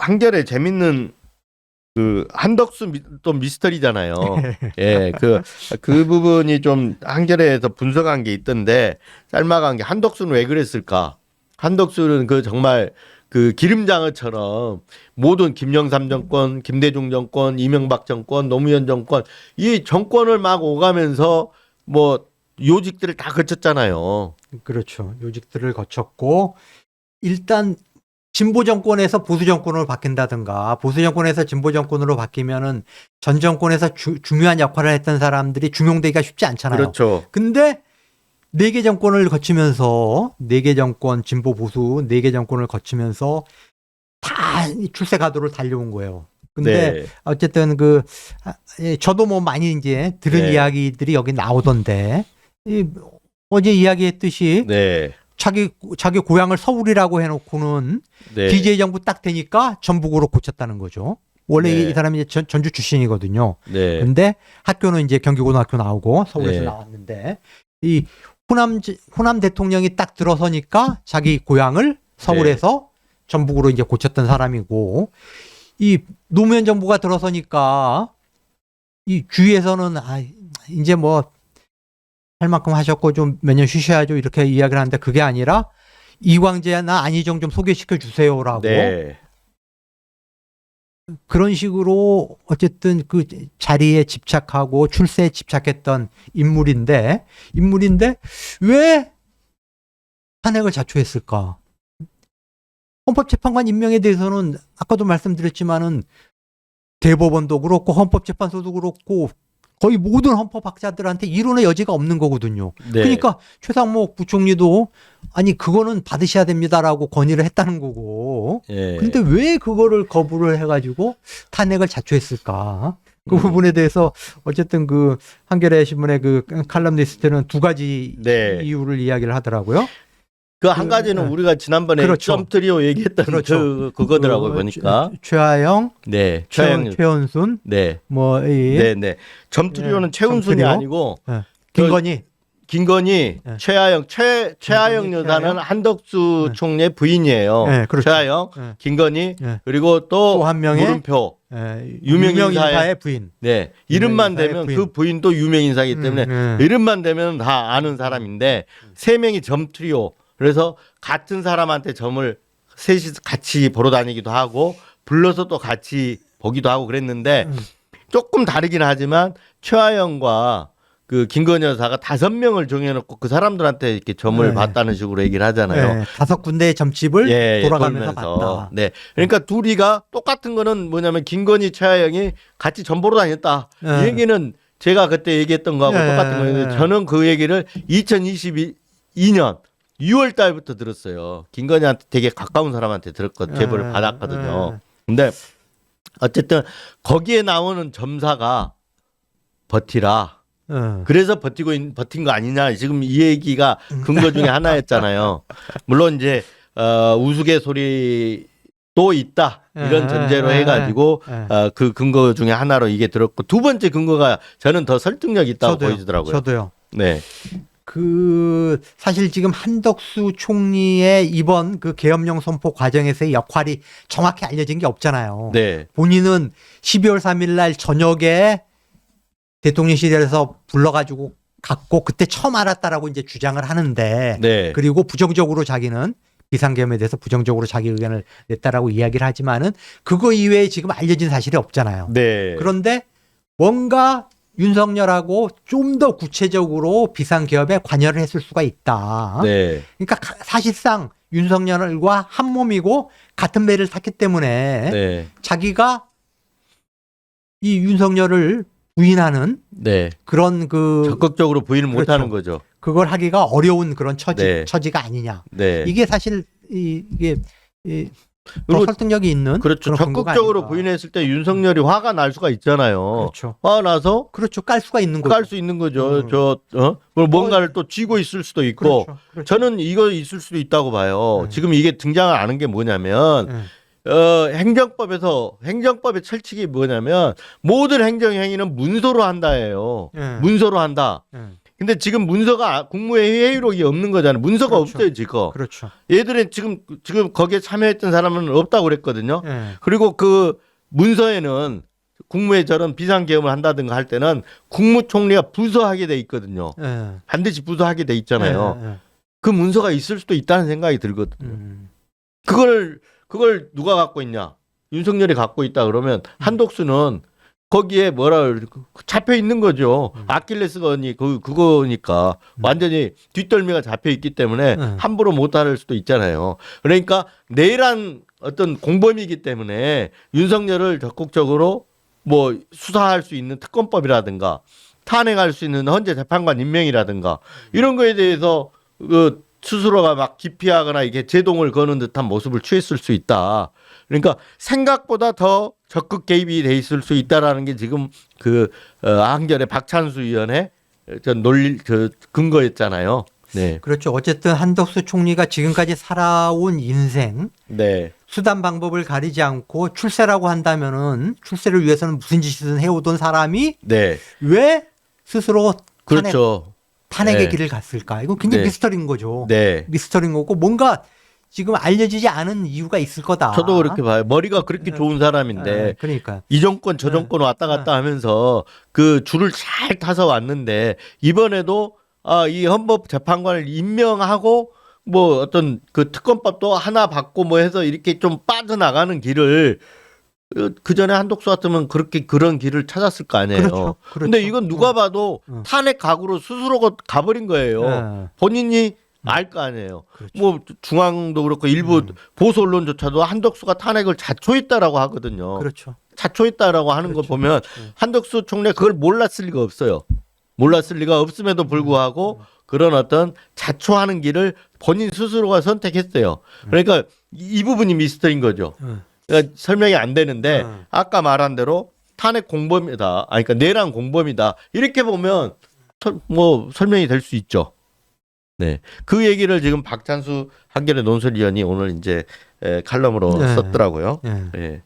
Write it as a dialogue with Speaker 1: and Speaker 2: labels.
Speaker 1: 한결에 재밌는 그 한덕수 또 미스터리잖아요. 예, 그 부분이 좀 한겨레에서 분석한 게 있던데 짤막한 게 한덕수는 왜 그랬을까? 한덕수는 그 정말 그 기름장어처럼 모든 김영삼 정권, 김대중 정권, 이명박 정권, 노무현 정권 이 정권을 막 오가면서 뭐 요직들을 다 거쳤잖아요.
Speaker 2: 그렇죠. 요직들을 거쳤고 일단 진보 정권에서 보수 정권으로 바뀐다든가 보수 정권에서 진보 정권으로 바뀌면은 전 정권에서 중요한 역할을 했던 사람들이 중용되기가 쉽지 않잖아요.
Speaker 1: 그렇죠.
Speaker 2: 근데 4개 정권을 거치면서 4개 정권 진보 보수 4개 정권을 거치면서 다 출세 가도를 달려온 거예요. 근데
Speaker 1: 네.
Speaker 2: 어쨌든 저도 뭐 많이 이제 들은
Speaker 1: 네.
Speaker 2: 이야기들이 여기 나오던데 어제 이야기했듯이
Speaker 1: 네.
Speaker 2: 자기 고향을 서울이라고 해놓고는
Speaker 1: 네.
Speaker 2: DJ 정부 딱 되니까 전북으로 고쳤다는 거죠. 원래
Speaker 1: 네.
Speaker 2: 이 사람이 이제 전주 출신이거든요.
Speaker 1: 네.
Speaker 2: 근데 학교는 이제 경기고등학교 나오고 서울에서
Speaker 1: 네.
Speaker 2: 나왔는데 이 호남 대통령이 딱 들어서니까 자기 고향을 서울에서 전북으로 이제 고쳤던 사람이고 이 노무현 정부가 들어서니까 이 주위에서는 이제 뭐 할 만큼 하셨고 좀 몇 년 쉬셔야죠 이렇게 이야기를 하는데 그게 아니라 이광재나 안희정 좀 소개시켜 주세요라고
Speaker 1: 네.
Speaker 2: 그런 식으로 어쨌든 그 자리에 집착하고 출세에 집착했던 인물인데 왜 탄핵을 자초했을까? 헌법재판관 임명에 대해서는 아까도 말씀드렸지만은 대법원도 그렇고 헌법재판소도 그렇고 거의 모든 헌법학자들한테 이론의 여지가 없는 거거든요.
Speaker 1: 네.
Speaker 2: 그러니까 최상목 부총리도 아니 그거는 받으셔야 됩니다라고 건의를 했다는 거고.
Speaker 1: 네.
Speaker 2: 근데 왜 그거를 거부를 해가지고 탄핵을 자초했을까? 그 부분에 대해서 어쨌든 그 한겨레 신문의 그 칼럼니스트는 2가지
Speaker 1: 네.
Speaker 2: 이유를 이야기를 하더라고요.
Speaker 1: 그 한 가지는
Speaker 2: 네.
Speaker 1: 우리가 지난번에
Speaker 2: 그렇죠.
Speaker 1: 점트리오 얘기했던
Speaker 2: 그렇죠.
Speaker 1: 그거더라고요 보니까.
Speaker 2: 최하영,
Speaker 1: 네.
Speaker 2: 최은순,
Speaker 1: 네.
Speaker 2: 뭐
Speaker 1: 네, 네. 점트리오는 최은순이
Speaker 2: 점트리오.
Speaker 1: 아니고
Speaker 2: 김건희,
Speaker 1: 김건희,
Speaker 2: 네.
Speaker 1: 최하영
Speaker 2: 김건희,
Speaker 1: 여사는
Speaker 2: 최하영.
Speaker 1: 한덕수
Speaker 2: 네.
Speaker 1: 총리의 부인이에요.
Speaker 2: 네, 그렇죠.
Speaker 1: 최하영,
Speaker 2: 네.
Speaker 1: 김건희,
Speaker 2: 네.
Speaker 1: 그리고
Speaker 2: 또 한 명의
Speaker 1: 물음표.
Speaker 2: 유명
Speaker 1: 유명
Speaker 2: 인사의 부인.
Speaker 1: 네. 이름만
Speaker 2: 인사의
Speaker 1: 되면
Speaker 2: 부인.
Speaker 1: 그 부인도 유명 인사이기 때문에 이름만 되면 다 아는 사람인데 3명이 점트리오. 그래서 같은 사람한테 점을 셋이 같이 보러 다니기도 하고 불러서 또 같이 보기도 하고 그랬는데 조금 다르긴 하지만 최하영과 그 김건희 여사가 5명을 정해놓고 그 사람들한테 이렇게 점을
Speaker 2: 네.
Speaker 1: 봤다는 식으로 얘기를 하잖아요.
Speaker 2: 네, 5군데의 점집을 돌아가면서 봤다.
Speaker 1: 네. 그러니까 둘이가 똑같은 거는 뭐냐면 김건희, 최하영이 같이 점 보러 다녔다.
Speaker 2: 네.
Speaker 1: 이 얘기는 제가 그때 얘기했던 거하고
Speaker 2: 네.
Speaker 1: 똑같은 거예요. 저는 그 얘기를 2022년 6월 달부터 들었어요. 김건희한테 되게 가까운 사람한테 들었거든요. 제보를 받았거든요. 근데 어쨌든 거기에 나오는 점사가 버티라. 그래서 버틴 거 아니냐. 지금 이 얘기가 근거 중에 하나였잖아요. 물론 이제 우스갯소리도 있다. 이런 전제로 해가지고 그 근거 중에 하나로 이게 들었고 2번째 근거가 저는 더 설득력 있다고 보여지더라고요.
Speaker 2: 저도요.
Speaker 1: 네.
Speaker 2: 사실 지금 한덕수 총리의 이번 그 계엄령 선포 과정에서의 역할이 정확히 알려진 게 없잖아요.
Speaker 1: 네.
Speaker 2: 본인은 12월 3일 날 저녁에 대통령실에서 불러가지고 갔고 그때 처음 알았다라고 이제 주장을 하는데
Speaker 1: 네.
Speaker 2: 그리고 부정적으로 자기는 비상계엄에 대해서 부정적으로 자기 의견을 냈다라고 이야기를 하지만은 그거 이외에 지금 알려진 사실이 없잖아요.
Speaker 1: 네.
Speaker 2: 그런데 뭔가 윤석열하고 좀 더 구체적으로 비상계엄에 관여를 했을 수가 있다.
Speaker 1: 네.
Speaker 2: 그러니까 사실상 윤석열과 한 몸이고 같은 배를 탔기 때문에
Speaker 1: 네.
Speaker 2: 자기가 이 윤석열을 부인하는
Speaker 1: 네.
Speaker 2: 그런
Speaker 1: 적극적으로 부인을
Speaker 2: 그렇죠.
Speaker 1: 못하는 거죠.
Speaker 2: 그걸 하기가 어려운 그런
Speaker 1: 네.
Speaker 2: 처지가 아니냐.
Speaker 1: 네.
Speaker 2: 이게 사실 이게
Speaker 1: 그리고
Speaker 2: 설득력이 있는
Speaker 1: 그렇죠.
Speaker 2: 그런 근거가
Speaker 1: 적극적으로
Speaker 2: 아닌가.
Speaker 1: 부인했을 때 윤석열이 화가 날 수가 있잖아요.
Speaker 2: 그렇죠.
Speaker 1: 화가 나서
Speaker 2: 그렇죠. 깔 수가 있는 거죠.
Speaker 1: 깔 수 있는 거죠. 그럼 뭔가를 또 쥐고 있을 수도 있고.
Speaker 2: 그렇죠. 그렇죠.
Speaker 1: 저는 이거 있을 수도 있다고 봐요.
Speaker 2: 네.
Speaker 1: 지금 이게 등장을 안 한 게 뭐냐면 행정법의 철칙이 뭐냐면 모든 행정행위는 문서로 한다예요.
Speaker 2: 네.
Speaker 1: 문서로 한다. 근데 지금 문서가 국무회의 회의록이 없는 거잖아요. 문서가
Speaker 2: 그렇죠.
Speaker 1: 없어요 지금.
Speaker 2: 그렇죠.
Speaker 1: 얘들은 지금 거기에 참여했던 사람은 없다고 그랬거든요.
Speaker 2: 예.
Speaker 1: 그리고 그 문서에는 국무회의 저런 비상계엄을 한다든가 할 때는 국무총리가 부서하게 돼 있거든요.
Speaker 2: 예.
Speaker 1: 반드시 부서하게 돼 있잖아요.
Speaker 2: 예, 예.
Speaker 1: 그 문서가 있을 수도 있다는 생각이 들거든요. 그걸 누가 갖고 있냐? 윤석열이 갖고 있다 그러면 한독수는 거기에 잡혀 있는 거죠. 아킬레스건이 그거니까 완전히 뒷덜미가 잡혀 있기 때문에 함부로 못할 수도 있잖아요. 그러니까 내란 어떤 공범이기 때문에 윤석열을 적극적으로 뭐 수사할 수 있는 특검법이라든가 탄핵할 수 있는 헌재 재판관 임명이라든가 이런 거에 대해서 그 스스로가 막 기피하거나 이게 제동을 거는 듯한 모습을 취했을 수 있다. 그러니까 생각보다 더 적극 개입이 돼 있을 수 있다라는 게 지금 한겨레 박찬수 의원의 근거였잖아요. 네.
Speaker 2: 그렇죠. 어쨌든 한덕수 총리가 지금까지 살아온 인생
Speaker 1: 네.
Speaker 2: 수단 방법을 가리지 않고 출세라고 한다면은 출세를 위해서는 무슨 짓이든 해오던 사람이
Speaker 1: 네.
Speaker 2: 왜 스스로
Speaker 1: 그렇죠.
Speaker 2: 탄핵의
Speaker 1: 네.
Speaker 2: 길을 갔을까? 이거 굉장히
Speaker 1: 네.
Speaker 2: 미스터리인 거죠.
Speaker 1: 네.
Speaker 2: 미스터리인 거고 뭔가 지금 알려지지 않은 이유가 있을 거다.
Speaker 1: 저도 그렇게 봐요. 머리가 그렇게 좋은 사람인데
Speaker 2: 그러니까
Speaker 1: 이 정권 저 정권 왔다 갔다 하면서 그 줄을 잘 타서 왔는데 이번에도 이 헌법재판관을 임명하고 뭐 어떤 그 특검법도 하나 받고 뭐 해서 이렇게 좀 빠져나가는 길을 그 전에 한독수 같으면 그런 길을 찾았을 거 아니에요.
Speaker 2: 그렇죠.
Speaker 1: 근데 이건 누가 봐도 탄핵 각오로 스스로 가버린 거예요. 본인이 알 거 아니에요.
Speaker 2: 그렇죠.
Speaker 1: 뭐 중앙도 그렇고 일부 보수 언론조차도 한덕수가 탄핵을 자초했다라고 하거든요.
Speaker 2: 그렇죠.
Speaker 1: 자초했다라고 하는 거 보면 한덕수 총리가 그걸 몰랐을 리가 없어요. 몰랐을 리가 없음에도 불구하고 그런 어떤 자초하는 길을 본인 스스로가 선택했어요. 그러니까 이 부분이 미스터리인 거죠. 그러니까 설명이 안 되는데 아까 말한 대로 탄핵 공범이다. 그러니까 내란 공범이다. 이렇게 보면 뭐 설명이 될 수 있죠. 네. 그 얘기를 지금 박찬수 한겨레 논설위원이 오늘 이제 칼럼으로
Speaker 2: 네.
Speaker 1: 썼더라고요.
Speaker 2: 네.
Speaker 1: 네.